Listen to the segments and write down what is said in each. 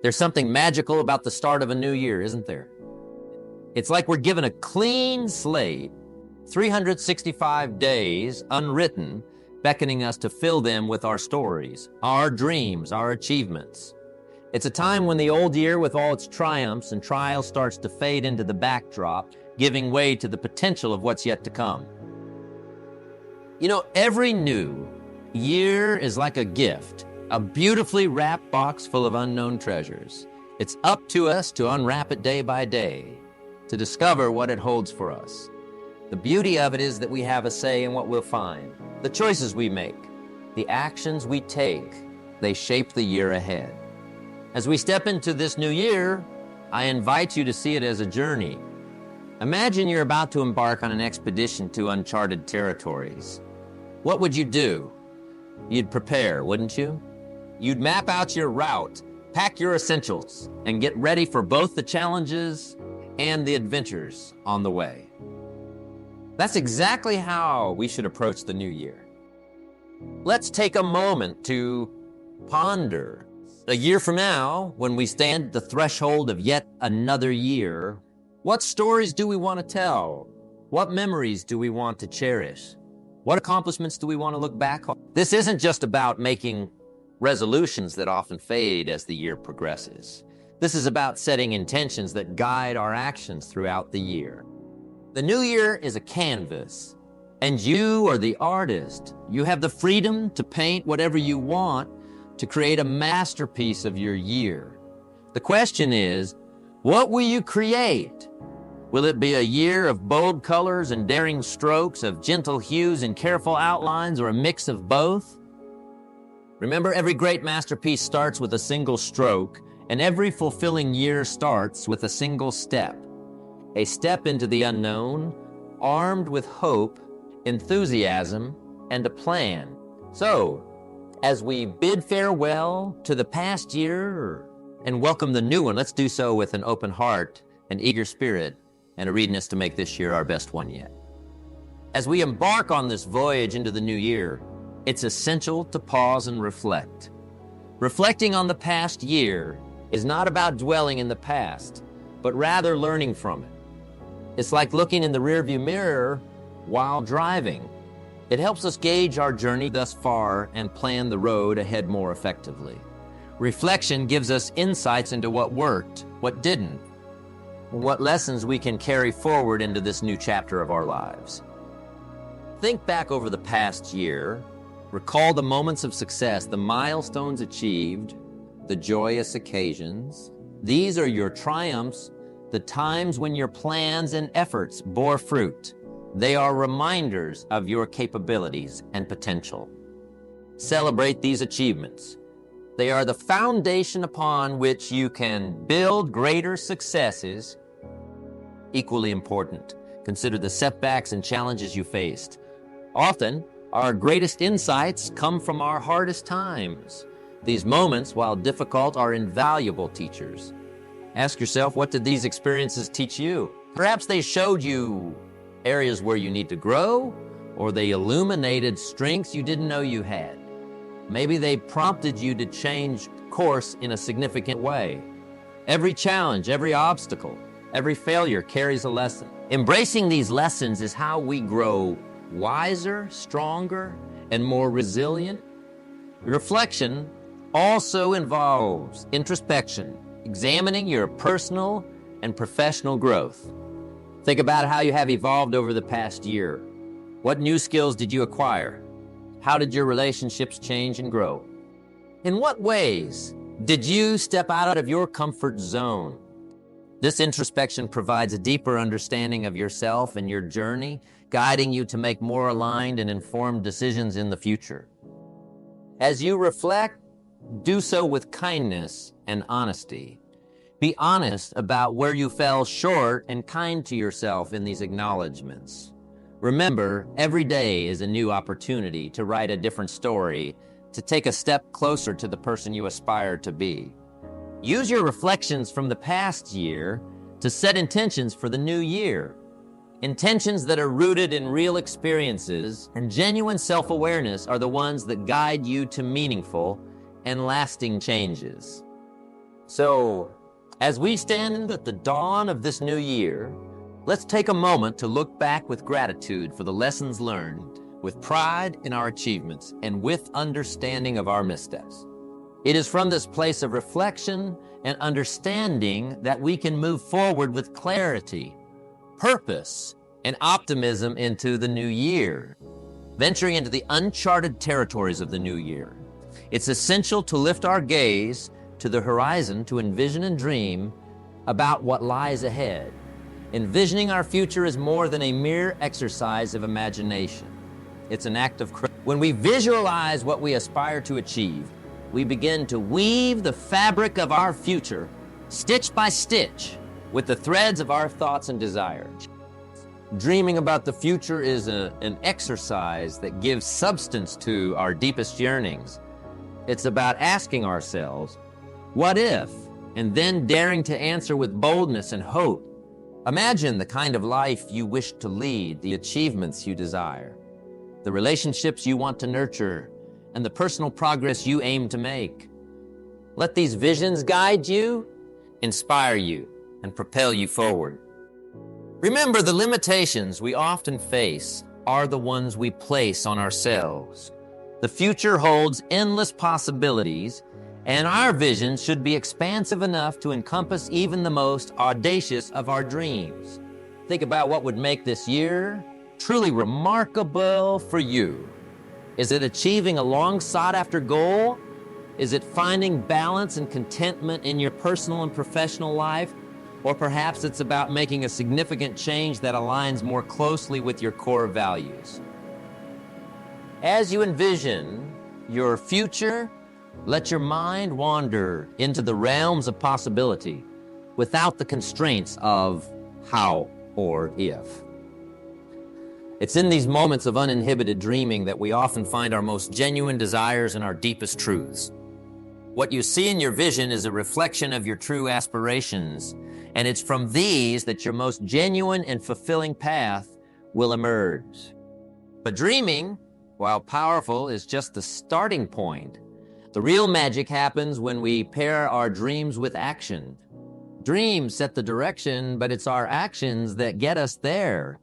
There's something magical about the start of a new year, isn't there? It's like we're given a clean slate, 365 days unwritten, beckoning us to fill them with our stories, our dreams, our achievements. It's a time when the old year with all its triumphs and trials starts to fade into the backdrop, giving way to the potential of what's yet to come. You know, every new year is like a gift, a beautifully wrapped box full of unknown treasures. It's up to us to unwrap it day by day, to discover what it holds for us. The beauty of it is that we have a say in what we'll find. The choices we make, the actions we take, they shape the year ahead. As we step into this new year, I invite you to see it as a journey. Imagine you're about to embark on an expedition to uncharted territories. What would you do? You'd prepare, wouldn't you? You'd map out your route, pack your essentials, and get ready for both the challenges and the adventures on the way. That's exactly how we should approach the new year. Let's take a moment to ponder. A year from now, when we stand at the threshold of yet another year, what stories do we want to tell? What memories do we want to cherish? What accomplishments do we want to look back on? This isn't just about making resolutions that often fade as the year progresses. This is about setting intentions that guide our actions throughout the year. The new year is a canvas, and you are the artist. You have the freedom to paint whatever you want to create a masterpiece of your year. The question is, what will you create? Will it be a year of bold colors and daring strokes, of gentle hues and careful outlines, or a mix of both? Remember, every great masterpiece starts with a single stroke, and every fulfilling year starts with a single step. A step into the unknown, armed with hope, enthusiasm, and a plan. So, as we bid farewell to the past year and welcome the new one, let's do so with an open heart, an eager spirit, and a readiness to make this year our best one yet. As we embark on this voyage into the new year, it's essential to pause and reflect. Reflecting on the past year is not about dwelling in the past, but rather learning from it. It's like looking in the rearview mirror while driving. It helps us gauge our journey thus far and plan the road ahead more effectively. Reflection gives us insights into what worked, what didn't, and what lessons we can carry forward into this new chapter of our lives. Think back over the past year. Recall the moments of success, the milestones achieved, the joyous occasions. These are your triumphs, the times when your plans and efforts bore fruit. They are reminders of your capabilities and potential. Celebrate these achievements. They are the foundation upon which you can build greater successes. Equally important, consider the setbacks and challenges you faced. Often, our greatest insights come from our hardest times. These moments, while difficult, are invaluable teachers. Ask yourself, what did these experiences teach you? Perhaps they showed you areas where you need to grow, or they illuminated strengths you didn't know you had. Maybe they prompted you to change course in a significant way. Every challenge, every obstacle, every failure carries a lesson. Embracing these lessons is how we grow wiser, stronger, and more resilient. Reflection also involves introspection, examining your personal and professional growth. Think about how you have evolved over the past year. What new skills did you acquire? How did your relationships change and grow? In what ways did you step out of your comfort zone? This introspection provides a deeper understanding of yourself and your journey, guiding you to make more aligned and informed decisions in the future. As you reflect, do so with kindness and honesty. Be honest about where you fell short and kind to yourself in these acknowledgments. Remember, every day is a new opportunity to write a different story, to take a step closer to the person you aspire to be. Use your reflections from the past year to set intentions for the new year. Intentions that are rooted in real experiences and genuine self-awareness are the ones that guide you to meaningful and lasting changes. So, as we stand at the dawn of this new year, let's take a moment to look back with gratitude for the lessons learned, with pride in our achievements, and with understanding of our missteps. It is from this place of reflection and understanding that we can move forward with clarity, purpose, and optimism into the new year, venturing into the uncharted territories of the new year. It's essential to lift our gaze to the horizon to envision and dream about what lies ahead. Envisioning our future is more than a mere exercise of imagination. It's an act of courage. When we visualize what we aspire to achieve, we begin to weave the fabric of our future, stitch by stitch, with the threads of our thoughts and desires. Dreaming about the future is an exercise that gives substance to our deepest yearnings. It's about asking ourselves, what if? And then daring to answer with boldness and hope. Imagine the kind of life you wish to lead, the achievements you desire, the relationships you want to nurture, and the personal progress you aim to make. Let these visions guide you, inspire you, and propel you forward. Remember, the limitations we often face are the ones we place on ourselves. The future holds endless possibilities, and our vision should be expansive enough to encompass even the most audacious of our dreams. Think about what would make this year truly remarkable for you. Is it achieving a long sought-after goal? Is it finding balance and contentment in your personal and professional life? Or perhaps it's about making a significant change that aligns more closely with your core values. As you envision your future, let your mind wander into the realms of possibility without the constraints of how or if. It's in these moments of uninhibited dreaming that we often find our most genuine desires and our deepest truths. What you see in your vision is a reflection of your true aspirations, and it's from these that your most genuine and fulfilling path will emerge. But dreaming, while powerful, is just the starting point. The real magic happens when we pair our dreams with action. Dreams set the direction, but it's our actions that get us there.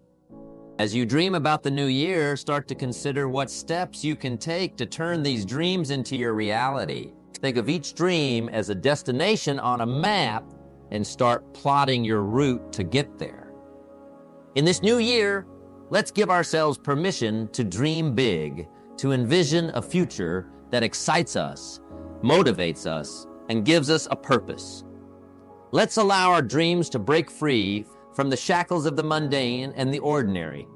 As you dream about the new year, start to consider what steps you can take to turn these dreams into your reality. Think of each dream as a destination on a map and start plotting your route to get there. In this new year, let's give ourselves permission to dream big, to envision a future that excites us, motivates us, and gives us a purpose. Let's allow our dreams to break free from the shackles of the mundane and the ordinary,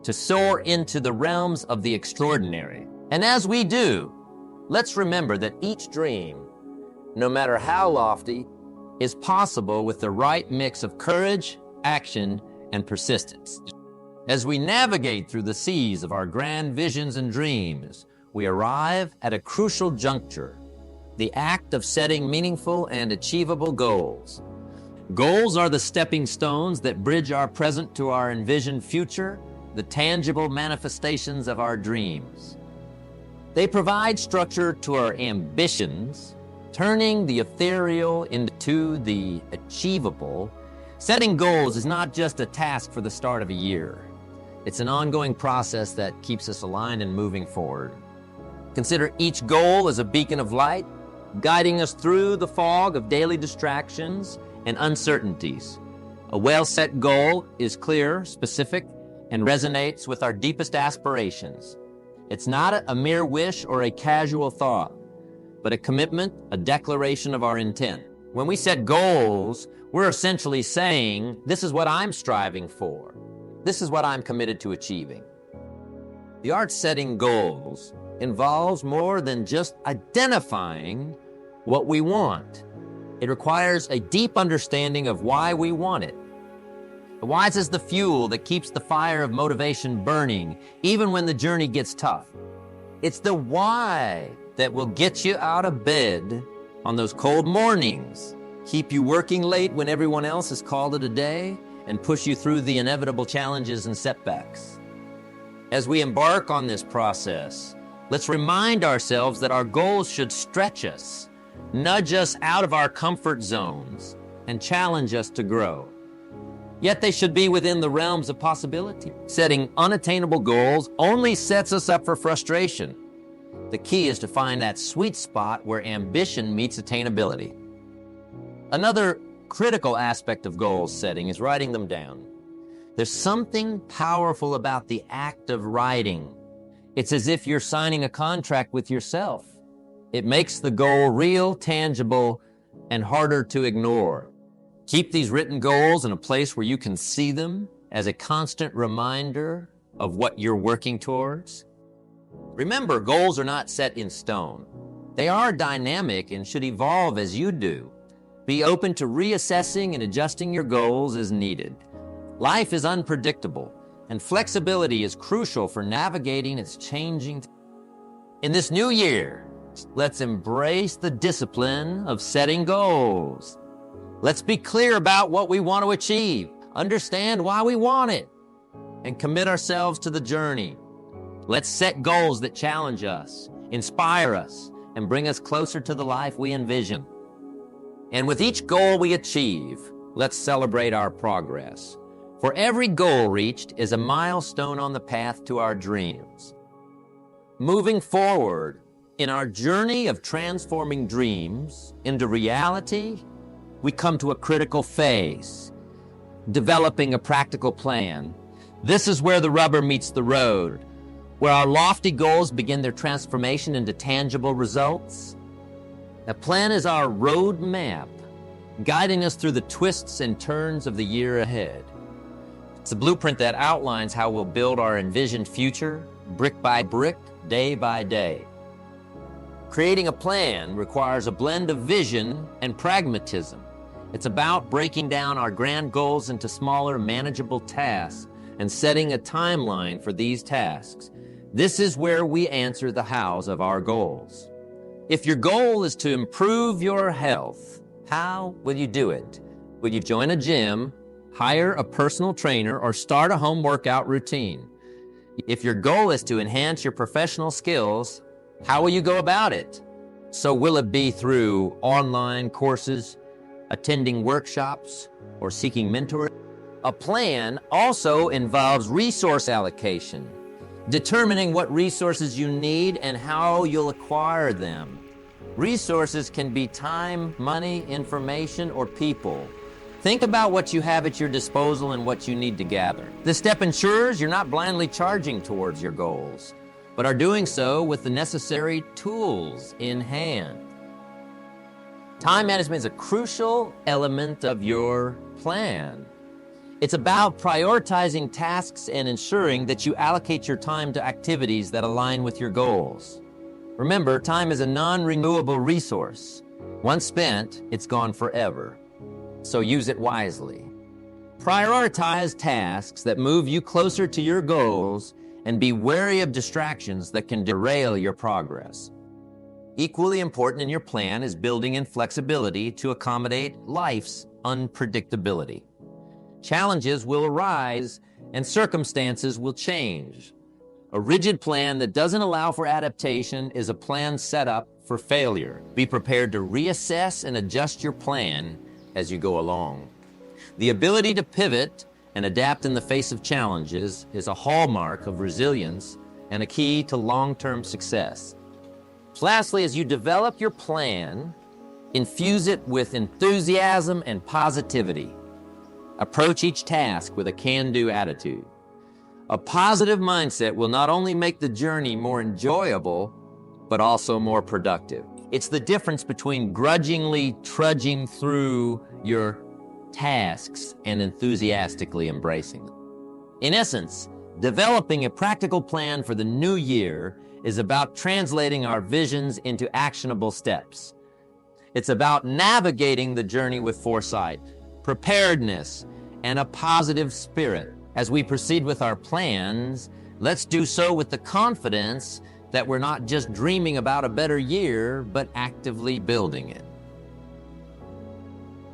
to soar into the realms of the extraordinary. And as we do, let's remember that each dream, no matter how lofty, is possible with the right mix of courage, action, and persistence. As we navigate through the seas of our grand visions and dreams, we arrive at a crucial juncture, the act of setting meaningful and achievable goals. Goals are the stepping stones that bridge our present to our envisioned future, the tangible manifestations of our dreams. They provide structure to our ambitions, turning the ethereal into the achievable. Setting goals is not just a task for the start of a year. It's an ongoing process that keeps us aligned and moving forward. Consider each goal as a beacon of light, guiding us through the fog of daily distractions and uncertainties. A well-set goal is clear, specific, and resonates with our deepest aspirations. It's not a mere wish or a casual thought, but a commitment, a declaration of our intent. When we set goals, we're essentially saying, this is what I'm striving for. This is what I'm committed to achieving. The art of setting goals involves more than just identifying what we want. It requires a deep understanding of why we want it. The why is the fuel that keeps the fire of motivation burning, even when the journey gets tough. It's the why that will get you out of bed on those cold mornings, keep you working late when everyone else has called it a day, and push you through the inevitable challenges and setbacks. As we embark on this process, let's remind ourselves that our goals should stretch us, nudge us out of our comfort zones, and challenge us to grow. Yet they should be within the realms of possibility. Setting unattainable goals only sets us up for frustration. The key is to find that sweet spot where ambition meets attainability. Another critical aspect of goal setting is writing them down. There's something powerful about the act of writing. It's as if you're signing a contract with yourself. It makes the goal real, tangible, and harder to ignore. Keep these written goals in a place where you can see them as a constant reminder of what you're working towards. Remember, goals are not set in stone. They are dynamic and should evolve as you do. Be open to reassessing and adjusting your goals as needed. Life is unpredictable, and flexibility is crucial for navigating its changing. In this new year, let's embrace the discipline of setting goals. Let's be clear about what we want to achieve, understand why we want it, and commit ourselves to the journey. Let's set goals that challenge us, inspire us, and bring us closer to the life we envision. And with each goal we achieve, let's celebrate our progress. For every goal reached is a milestone on the path to our dreams. Moving forward in our journey of transforming dreams into reality, we come to a critical phase, developing a practical plan. This is where the rubber meets the road, where our lofty goals begin their transformation into tangible results. A plan is our road map, guiding us through the twists and turns of the year ahead. It's a blueprint that outlines how we'll build our envisioned future, brick by brick, day by day. Creating a plan requires a blend of vision and pragmatism. It's about breaking down our grand goals into smaller, manageable tasks and setting a timeline for these tasks. This is where we answer the hows of our goals. If your goal is to improve your health, how will you do it? Will you join a gym, hire a personal trainer, or start a home workout routine? If your goal is to enhance your professional skills, how will you go about it? So will it be through online courses, attending workshops, or seeking mentors? A plan also involves resource allocation, determining what resources you need and how you'll acquire them. Resources can be time, money, information, or people. Think about what you have at your disposal and what you need to gather. This step ensures you're not blindly charging towards your goals, but are doing so with the necessary tools in hand. Time management is a crucial element of your plan. It's about prioritizing tasks and ensuring that you allocate your time to activities that align with your goals. Remember, time is a non-renewable resource. Once spent, it's gone forever. So use it wisely. Prioritize tasks that move you closer to your goals and be wary of distractions that can derail your progress. Equally important in your plan is building in flexibility to accommodate life's unpredictability. Challenges will arise and circumstances will change. A rigid plan that doesn't allow for adaptation is a plan set up for failure. Be prepared to reassess and adjust your plan as you go along. The ability to pivot and adapt in the face of challenges is a hallmark of resilience and a key to long-term success. Lastly, as you develop your plan, infuse it with enthusiasm and positivity. Approach each task with a can-do attitude. A positive mindset will not only make the journey more enjoyable, but also more productive. It's the difference between grudgingly trudging through your tasks and enthusiastically embracing them. In essence, developing a practical plan for the new year is about translating our visions into actionable steps. It's about navigating the journey with foresight, preparedness, and a positive spirit. As we proceed with our plans, let's do so with the confidence that we're not just dreaming about a better year, but actively building it.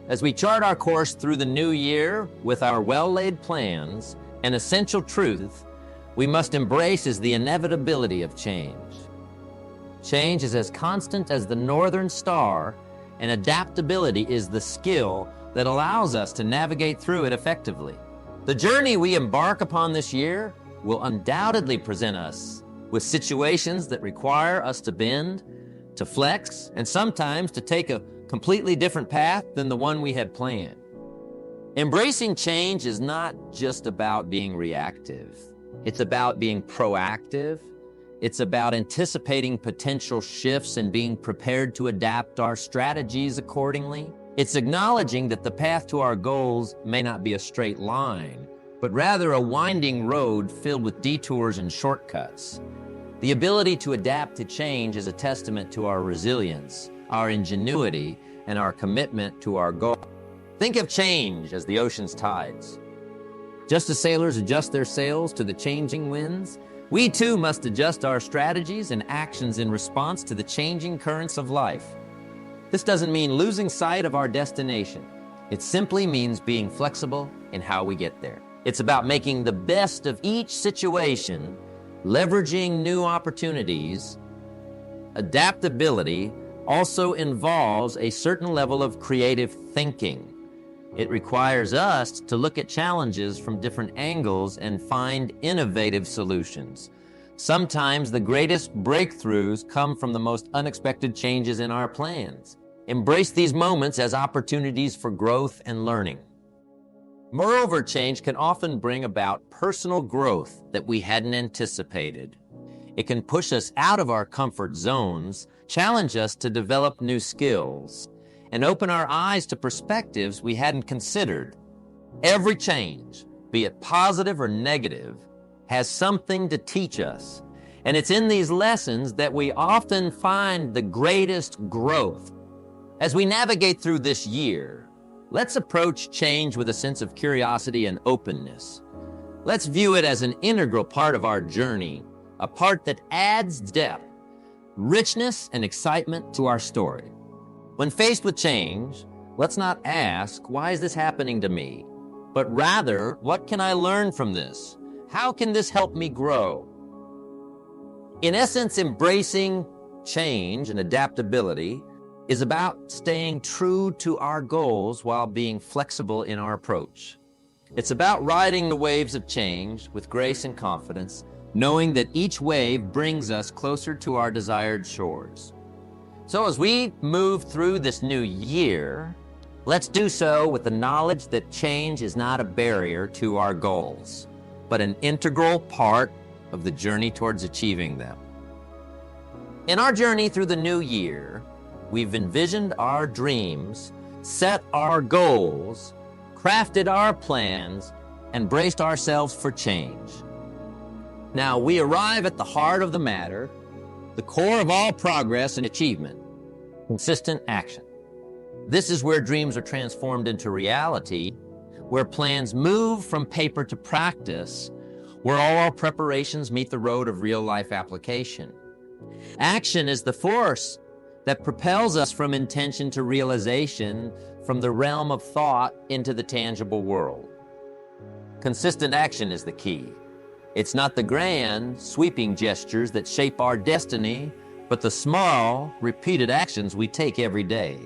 As we chart our course through the new year with our well-laid plans, an essential truth we must embrace is the inevitability of change. Change is as constant as the northern star, and adaptability is the skill that allows us to navigate through it effectively. The journey we embark upon this year will undoubtedly present us with situations that require us to bend, to flex, and sometimes to take a completely different path than the one we had planned. Embracing change is not just about being reactive. It's about being proactive. It's about anticipating potential shifts and being prepared to adapt our strategies accordingly. It's acknowledging that the path to our goals may not be a straight line, but rather a winding road filled with detours and shortcuts. The ability to adapt to change is a testament to our resilience, our ingenuity, and our commitment to our goal. Think of change as the ocean's tides. Just as sailors adjust their sails to the changing winds, we too must adjust our strategies and actions in response to the changing currents of life. This doesn't mean losing sight of our destination. It simply means being flexible in how we get there. It's about making the best of each situation, leveraging new opportunities. Adaptability also involves a certain level of creative thinking. It requires us to look at challenges from different angles and find innovative solutions. Sometimes the greatest breakthroughs come from the most unexpected changes in our plans. Embrace these moments as opportunities for growth and learning. Moreover, change can often bring about personal growth that we hadn't anticipated. It can push us out of our comfort zones, challenge us to develop new skills, and open our eyes to perspectives we hadn't considered. Every change, be it positive or negative, has something to teach us. And it's in these lessons that we often find the greatest growth. As we navigate through this year, let's approach change with a sense of curiosity and openness. Let's view it as an integral part of our journey, a part that adds depth, richness, and excitement to our story. When faced with change, let's not ask, why is this happening to me? But rather, what can I learn from this? How can this help me grow? In essence, embracing change and adaptability is about staying true to our goals while being flexible in our approach. It's about riding the waves of change with grace and confidence, knowing that each wave brings us closer to our desired shores. So as we move through this new year, let's do so with the knowledge that change is not a barrier to our goals, but an integral part of the journey towards achieving them. In our journey through the new year, we've envisioned our dreams, set our goals, crafted our plans, and braced ourselves for change. Now we arrive at the heart of the matter, the core of all progress and achievement: consistent action. This is where dreams are transformed into reality, where plans move from paper to practice, where all our preparations meet the road of real-life application. Action is the force that propels us from intention to realization, from the realm of thought into the tangible world. Consistent action is the key. It's not the grand, sweeping gestures that shape our destiny, but the small, repeated actions we take every day.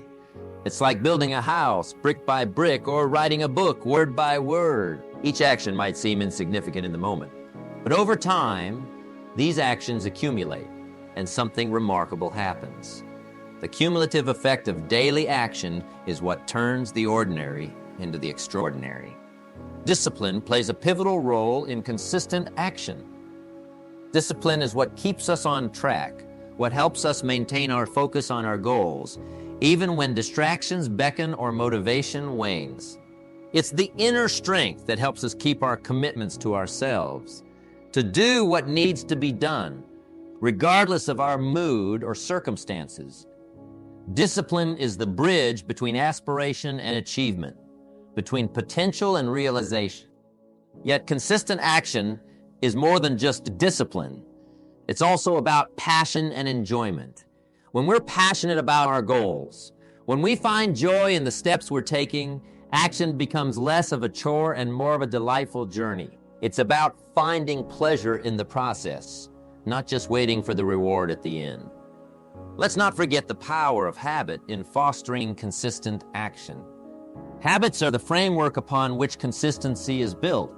It's like building a house, brick by brick, or writing a book, word by word. Each action might seem insignificant in the moment, but over time, these actions accumulate, and something remarkable happens. The cumulative effect of daily action is what turns the ordinary into the extraordinary. Discipline plays a pivotal role in consistent action. Discipline is what keeps us on track, what helps us maintain our focus on our goals, even when distractions beckon or motivation wanes. It's the inner strength that helps us keep our commitments to ourselves, to do what needs to be done, regardless of our mood or circumstances. Discipline is the bridge between aspiration and achievement, between potential and realization. Yet consistent action is more than just discipline. It's also about passion and enjoyment. When we're passionate about our goals, when we find joy in the steps we're taking, action becomes less of a chore and more of a delightful journey. It's about finding pleasure in the process, not just waiting for the reward at the end. Let's not forget the power of habit in fostering consistent action. Habits are the framework upon which consistency is built.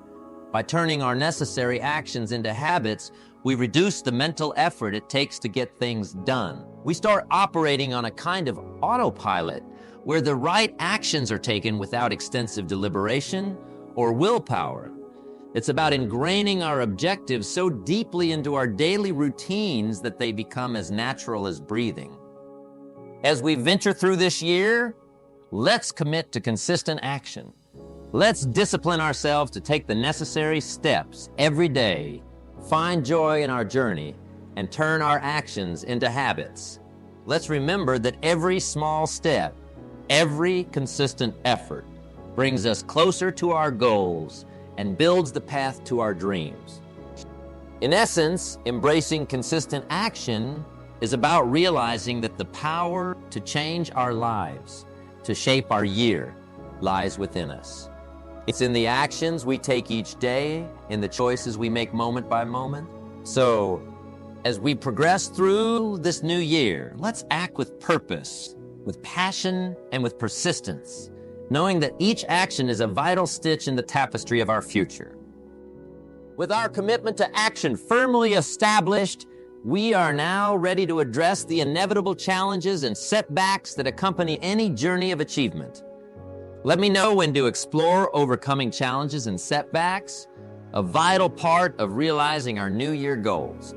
By turning our necessary actions into habits, we reduce the mental effort it takes to get things done. We start operating on a kind of autopilot where the right actions are taken without extensive deliberation or willpower. It's about ingraining our objectives so deeply into our daily routines that they become as natural as breathing. As we venture through this year, let's commit to consistent action. Let's discipline ourselves to take the necessary steps every day, find joy in our journey, and turn our actions into habits. Let's remember that every small step, every consistent effort brings us closer to our goals and builds the path to our dreams. In essence, embracing consistent action is about realizing that the power to change our lives, to shape our year, lies within us. It's in the actions we take each day, in the choices we make moment by moment. So, as we progress through this new year, let's act with purpose, with passion, and with persistence, knowing that each action is a vital stitch in the tapestry of our future. With our commitment to action firmly established, we are now ready to address the inevitable challenges and setbacks that accompany any journey of achievement. Let me know when to explore overcoming challenges and setbacks, a vital part of realizing our New Year goals.